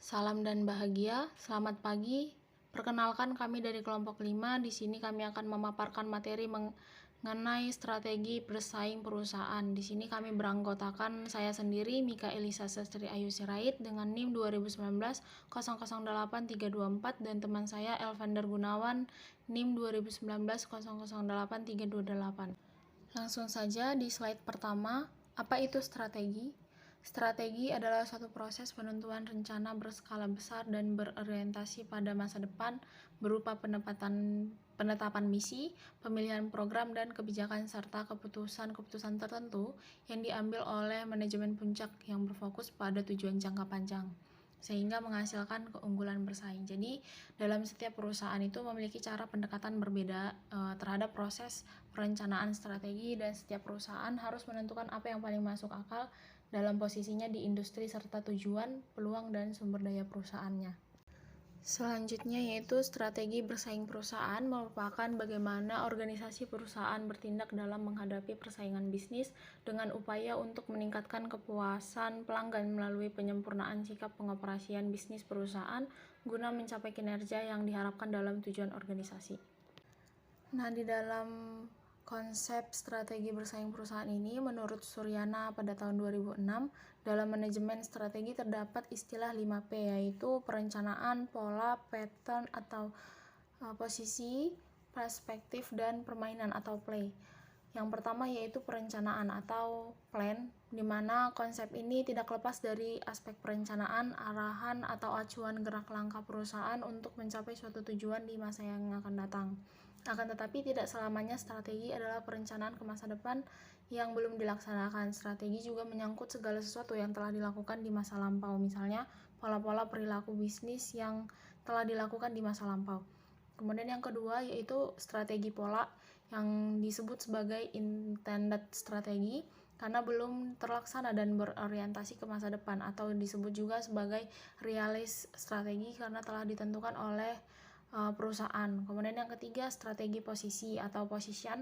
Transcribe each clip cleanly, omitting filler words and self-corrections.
Salam dan bahagia, selamat pagi. Perkenalkan kami dari kelompok 5. Di sini kami akan memaparkan materi mengenai strategi bersaing perusahaan. Di sini kami beranggotakan saya sendiri, Mika Elisa Sastri Ayu Sirait dengan NIM 2019 008 324 dan teman saya Elvander Gunawan NIM 2019 008 328. Langsung saja di slide pertama, apa itu strategi? Strategi adalah suatu proses penentuan rencana berskala besar dan berorientasi pada masa depan berupa penetapan misi, pemilihan program dan kebijakan serta keputusan-keputusan tertentu yang diambil oleh manajemen puncak yang berfokus pada tujuan jangka panjang sehingga menghasilkan keunggulan bersaing. Jadi dalam setiap perusahaan itu memiliki cara pendekatan berbeda terhadap proses perencanaan strategi, dan setiap perusahaan harus menentukan apa yang paling masuk akal dalam posisinya di industri serta tujuan, peluang, dan sumber daya perusahaannya. Selanjutnya yaitu strategi bersaing perusahaan merupakan bagaimana organisasi perusahaan bertindak dalam menghadapi persaingan bisnis dengan upaya untuk meningkatkan kepuasan pelanggan melalui penyempurnaan sikap pengoperasian bisnis perusahaan guna mencapai kinerja yang diharapkan dalam tujuan organisasi. Nah, di dalam konsep strategi bersaing perusahaan ini, menurut Suryana pada tahun 2006, dalam manajemen strategi terdapat istilah 5P, yaitu perencanaan, pola, pattern atau posisi, perspektif, dan permainan atau play. Yang pertama yaitu perencanaan atau plan, di mana konsep ini tidak lepas dari aspek perencanaan, arahan, atau acuan gerak langkah perusahaan untuk mencapai suatu tujuan di masa yang akan datang. Akan tetapi tidak selamanya strategi adalah perencanaan ke masa depan yang belum dilaksanakan. Strategi juga menyangkut segala sesuatu yang telah dilakukan di masa lampau, misalnya pola-pola perilaku bisnis yang telah dilakukan di masa lampau. Kemudian yang kedua yaitu strategi pola, yang disebut sebagai intended strategi karena belum terlaksana dan berorientasi ke masa depan, atau disebut juga sebagai realist strategi karena telah ditentukan oleh perusahaan. Kemudian yang ketiga strategi posisi atau position,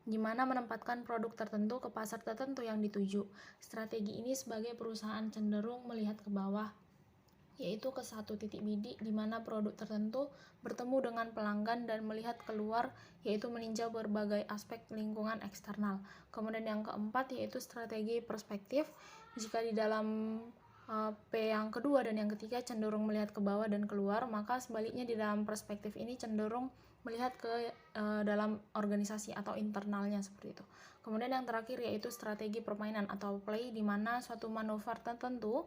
di mana menempatkan produk tertentu ke pasar tertentu yang dituju. Strategi ini sebagai perusahaan cenderung melihat ke bawah, yaitu ke satu titik bidik di mana produk tertentu bertemu dengan pelanggan dan melihat keluar, yaitu meninjau berbagai aspek lingkungan eksternal. Kemudian yang keempat yaitu strategi perspektif, jika di dalam P yang kedua dan yang ketiga cenderung melihat ke bawah dan keluar, maka sebaliknya di dalam perspektif ini cenderung melihat ke dalam organisasi atau internalnya, seperti itu. Kemudian yang terakhir yaitu strategi permainan atau play, di mana suatu manuver tertentu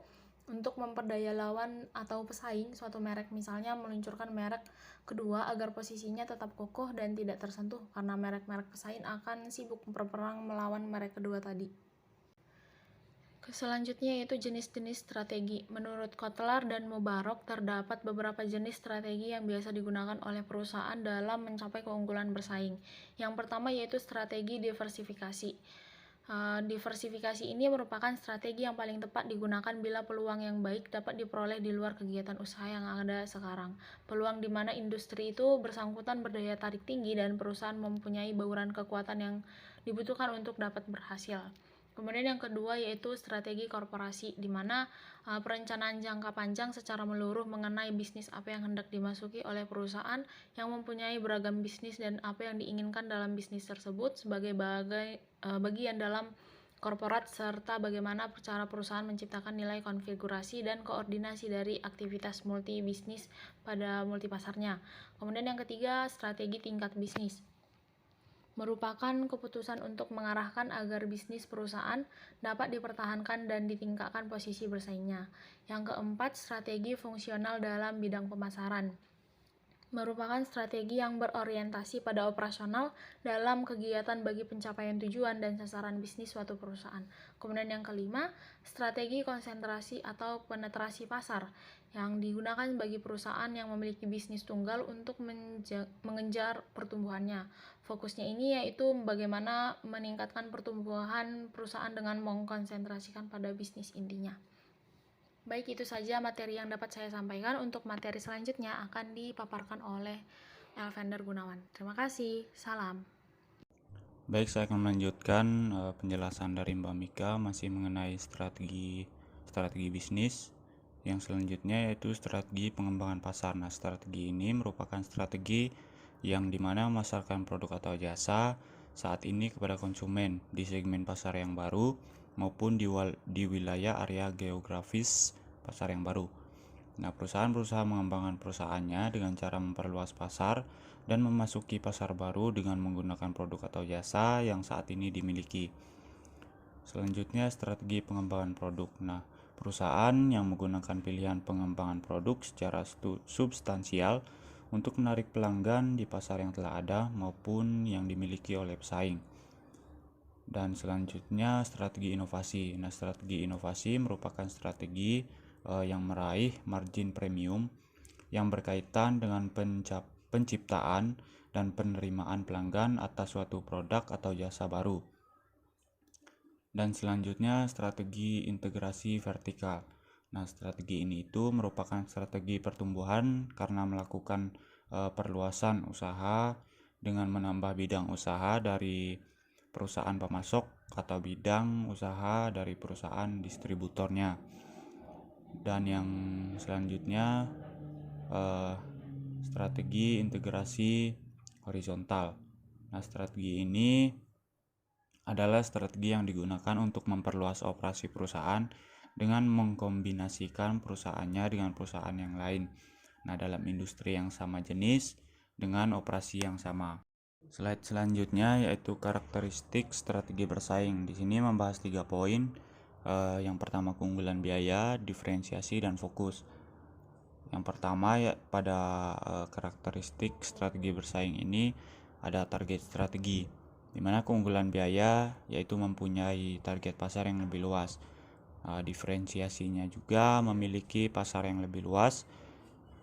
untuk memperdaya lawan atau pesaing suatu merek, misalnya meluncurkan merek kedua agar posisinya tetap kokoh dan tidak tersentuh karena merek-merek pesaing akan sibuk berperang melawan merek kedua tadi. Selanjutnya yaitu jenis-jenis strategi. Menurut Kotler dan Mubarak, terdapat beberapa jenis strategi yang biasa digunakan oleh perusahaan dalam mencapai keunggulan bersaing. Yang pertama yaitu strategi diversifikasi. Diversifikasi ini merupakan strategi yang paling tepat digunakan bila peluang yang baik dapat diperoleh di luar kegiatan usaha yang ada sekarang. Peluang di mana industri itu bersangkutan berdaya tarik tinggi dan perusahaan mempunyai bauran kekuatan yang dibutuhkan untuk dapat berhasil. Kemudian yang kedua yaitu strategi korporasi, di mana perencanaan jangka panjang secara menyeluruh mengenai bisnis apa yang hendak dimasuki oleh perusahaan yang mempunyai beragam bisnis dan apa yang diinginkan dalam bisnis tersebut sebagai bagian dalam korporat, serta bagaimana cara perusahaan menciptakan nilai konfigurasi dan koordinasi dari aktivitas multi bisnis pada multipasarnya. Kemudian yang ketiga strategi tingkat bisnis, merupakan keputusan untuk mengarahkan agar bisnis perusahaan dapat dipertahankan dan ditingkatkan posisi bersaingnya. Yang keempat, strategi fungsional dalam bidang pemasaran, merupakan strategi yang berorientasi pada operasional dalam kegiatan bagi pencapaian tujuan dan sasaran bisnis suatu perusahaan. Kemudian yang kelima, strategi konsentrasi atau penetrasi pasar, yang digunakan bagi perusahaan yang memiliki bisnis tunggal untuk mengejar pertumbuhannya. Fokusnya ini yaitu bagaimana meningkatkan pertumbuhan perusahaan dengan mengkonsentrasikan pada bisnis intinya. Baik, itu saja materi yang dapat saya sampaikan. Untuk materi selanjutnya akan dipaparkan oleh Elvander Gunawan. Terima kasih. Salam. Baik, saya akan melanjutkan penjelasan dari Mbak Mika masih mengenai strategi bisnis, Yang selanjutnya yaitu strategi pengembangan pasar. Nah, strategi ini merupakan strategi yang dimana memasarkan produk atau jasa saat ini kepada konsumen di segmen pasar yang baru maupun di wilayah area geografis pasar yang baru. Nah, perusahaan berusaha mengembangkan perusahaannya dengan cara memperluas pasar dan memasuki pasar baru dengan menggunakan produk atau jasa yang saat ini dimiliki. Selanjutnya, strategi pengembangan produk. Nah, perusahaan yang menggunakan pilihan pengembangan produk secara substansial untuk menarik pelanggan di pasar yang telah ada maupun yang dimiliki oleh pesaing. Dan selanjutnya, strategi inovasi. Nah, strategi inovasi merupakan strategi yang meraih margin premium yang berkaitan dengan penciptaan dan penerimaan pelanggan atas suatu produk atau jasa baru. Dan selanjutnya, strategi integrasi vertikal. Nah, strategi ini itu merupakan strategi pertumbuhan karena melakukan perluasan usaha dengan menambah bidang usaha dari perusahaan pemasok atau bidang usaha dari perusahaan distributornya. Dan yang selanjutnya, strategi integrasi horizontal. Nah, strategi ini adalah strategi yang digunakan untuk memperluas operasi perusahaan dengan mengkombinasikan perusahaannya dengan perusahaan yang lain. Nah, dalam industri yang sama jenis dengan operasi yang sama. Slide selanjutnya yaitu karakteristik strategi bersaing. Di sini membahas 3 poin. Yang pertama, keunggulan biaya, diferensiasi, dan fokus. Yang pertama ya, pada karakteristik strategi bersaing ini ada target strategi, di mana keunggulan biaya yaitu mempunyai target pasar yang lebih luas. Diferensiasinya juga memiliki pasar yang lebih luas,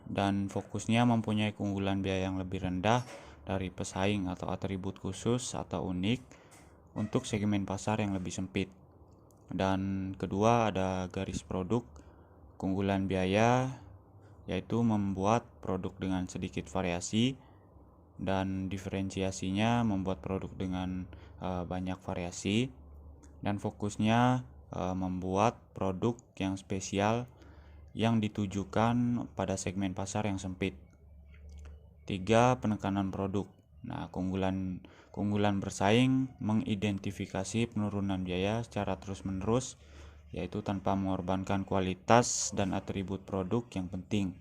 dan fokusnya mempunyai keunggulan biaya yang lebih rendah dari pesaing atau atribut khusus atau unik untuk segmen pasar yang lebih sempit. Dan kedua ada garis produk. Keunggulan biaya yaitu membuat produk dengan sedikit variasi, dan diferensiasinya membuat produk dengan banyak variasi, dan fokusnya membuat produk yang spesial yang ditujukan pada segmen pasar yang sempit. 3. Penekanan produk. Nah, keunggulan bersaing mengidentifikasi penurunan biaya secara terus-menerus, yaitu tanpa mengorbankan kualitas dan atribut produk yang penting.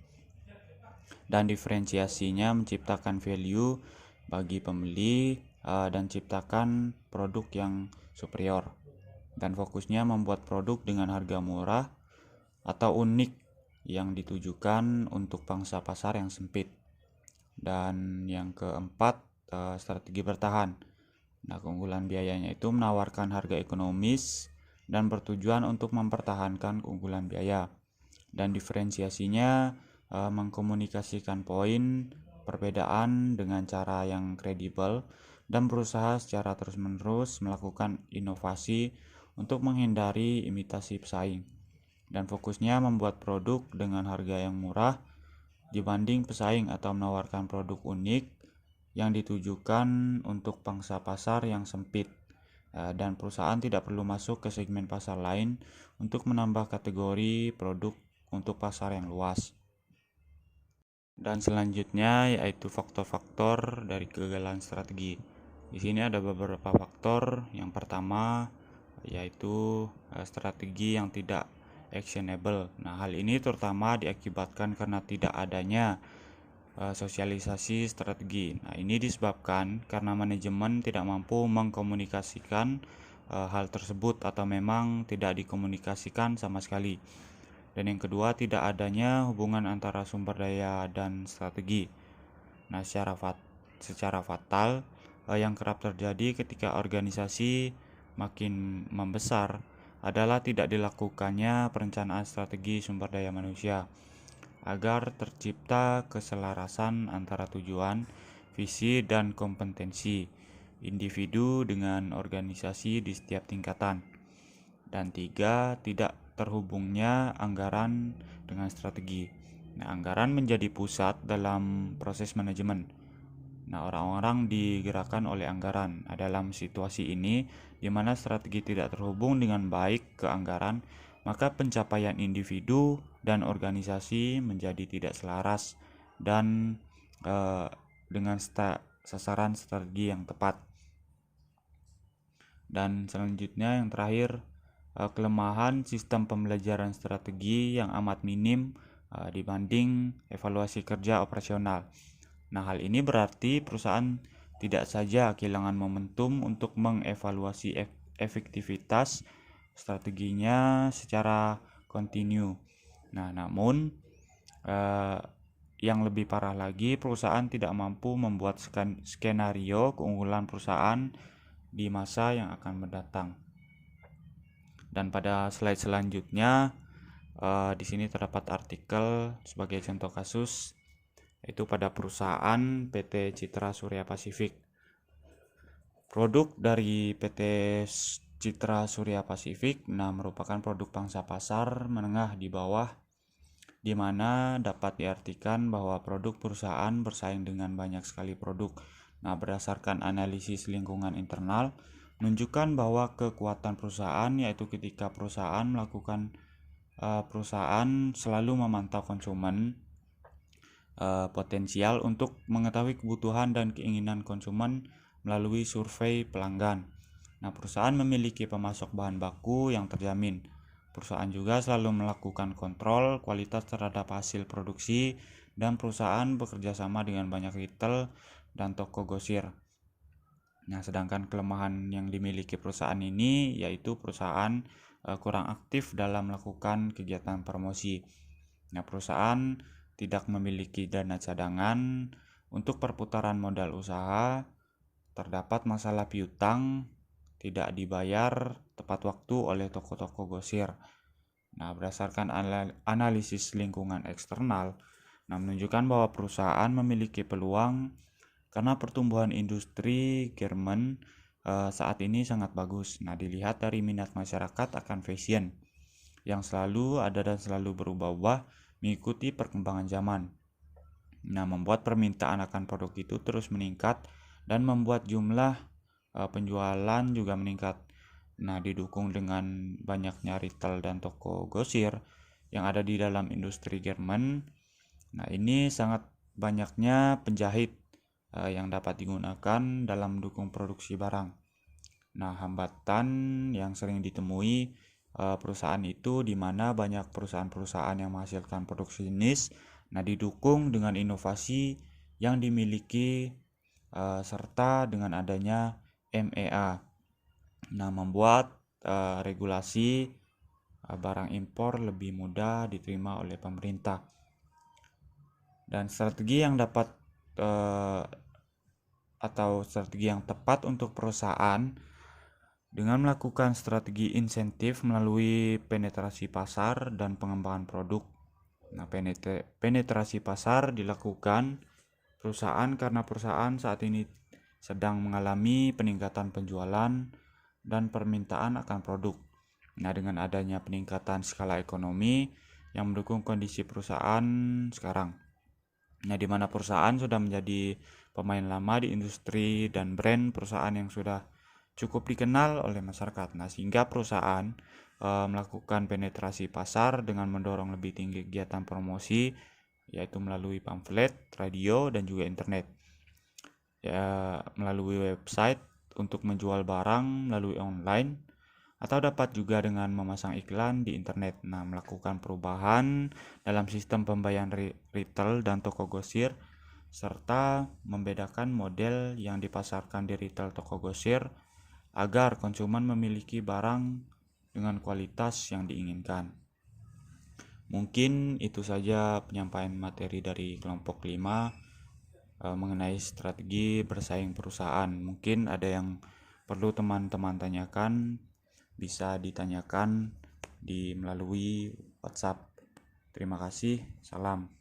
Dan diferensiasinya menciptakan value bagi pembeli dan ciptakan produk yang superior. Dan fokusnya membuat produk dengan harga murah atau unik yang ditujukan untuk pangsa pasar yang sempit. Dan yang keempat, strategi bertahan. Nah, keunggulan biayanya itu menawarkan harga ekonomis dan bertujuan untuk mempertahankan keunggulan biaya. Dan diferensiasinya mengkomunikasikan poin perbedaan dengan cara yang kredibel dan berusaha secara terus-menerus melakukan inovasi untuk menghindari imitasi pesaing. Dan fokusnya membuat produk dengan harga yang murah dibanding pesaing atau menawarkan produk unik yang ditujukan untuk pangsa pasar yang sempit, dan perusahaan tidak perlu masuk ke segmen pasar lain untuk menambah kategori produk untuk pasar yang luas. Dan selanjutnya yaitu faktor-faktor dari kegagalan strategi. Di sini ada beberapa faktor. Yang pertama yaitu strategi yang tidak actionable. Nah, hal ini terutama diakibatkan karena tidak adanya sosialisasi strategi. Nah, ini disebabkan karena manajemen tidak mampu mengkomunikasikan hal tersebut atau memang tidak dikomunikasikan sama sekali. Dan yang kedua, tidak adanya hubungan antara sumber daya dan strategi. Nah, secara fatal yang kerap terjadi ketika organisasi makin membesar adalah tidak dilakukannya perencanaan strategi sumber daya manusia agar tercipta keselarasan antara tujuan, visi, dan kompetensi individu dengan organisasi di setiap tingkatan. Dan 3. Tidak terhubungnya anggaran dengan strategi. Nah, anggaran menjadi pusat dalam proses manajemen. Nah, orang-orang digerakkan oleh anggaran. Nah, dalam situasi ini, di mana strategi tidak terhubung dengan baik ke anggaran, maka pencapaian individu dan organisasi menjadi tidak selaras dan dengan sasaran strategi yang tepat. Dan selanjutnya yang terakhir, kelemahan sistem pembelajaran strategi yang amat minim dibanding evaluasi kerja operasional. Nah, hal ini berarti perusahaan tidak saja kehilangan momentum untuk mengevaluasi efektivitas strateginya secara kontinu. Nah, namun yang lebih parah lagi, perusahaan tidak mampu membuat skenario keunggulan perusahaan di masa yang akan mendatang. Dan pada slide selanjutnya, di sini terdapat artikel sebagai contoh kasus, yaitu pada perusahaan PT Citra Surya Pasifik. Produk dari PT Citra Surya Pasifik merupakan produk pangsa pasar menengah di bawah, di mana dapat diartikan bahwa produk perusahaan bersaing dengan banyak sekali produk. Berdasarkan analisis lingkungan internal, menunjukkan bahwa kekuatan perusahaan yaitu ketika perusahaan selalu memantau konsumen potensial untuk mengetahui kebutuhan dan keinginan konsumen melalui survei pelanggan. Perusahaan memiliki pemasok bahan baku yang terjamin. Perusahaan juga selalu melakukan kontrol kualitas terhadap hasil produksi, dan perusahaan bekerja sama dengan banyak retail dan toko grosir. Sedangkan kelemahan yang dimiliki perusahaan ini yaitu perusahaan kurang aktif dalam melakukan kegiatan promosi. Perusahaan tidak memiliki dana cadangan untuk perputaran modal usaha, terdapat masalah piutang, tidak dibayar tepat waktu oleh toko-toko grosir. Berdasarkan analisis lingkungan eksternal, menunjukkan bahwa perusahaan memiliki peluang karena pertumbuhan industri garment saat ini sangat bagus. Dilihat dari minat masyarakat akan fashion yang selalu ada dan selalu berubah-ubah mengikuti perkembangan zaman. Membuat permintaan akan produk itu terus meningkat dan membuat jumlah penjualan juga meningkat. Didukung dengan banyaknya retail dan toko grosir yang ada di dalam industri garment. Ini sangat banyaknya penjahit yang dapat digunakan dalam mendukung produksi barang. Hambatan yang sering ditemui perusahaan itu di mana banyak perusahaan-perusahaan yang menghasilkan produksi jenis didukung dengan inovasi yang dimiliki serta dengan adanya MEA. Membuat regulasi barang impor lebih mudah diterima oleh pemerintah. Dan strategi yang strategi yang tepat untuk perusahaan dengan melakukan strategi insentif melalui penetrasi pasar dan pengembangan produk. Penetrasi pasar dilakukan perusahaan karena perusahaan saat ini sedang mengalami peningkatan penjualan dan permintaan akan produk. Dengan adanya peningkatan skala ekonomi yang mendukung kondisi perusahaan sekarang. Di mana perusahaan sudah menjadi pemain lama di industri dan brand perusahaan yang sudah cukup dikenal oleh masyarakat. Sehingga perusahaan melakukan penetrasi pasar dengan mendorong lebih tinggi kegiatan promosi, yaitu melalui pamflet, radio, dan juga internet. Melalui website untuk menjual barang melalui online, atau dapat juga dengan memasang iklan di internet. Melakukan perubahan dalam sistem pembayaran retail dan toko grosir, serta membedakan model yang dipasarkan di retail toko grosir agar konsumen memiliki barang dengan kualitas yang diinginkan. Mungkin itu saja penyampaian materi dari kelompok 5 mengenai strategi bersaing perusahaan. Mungkin ada yang perlu teman-teman tanyakan, bisa ditanyakan melalui WhatsApp. Terima kasih. Salam.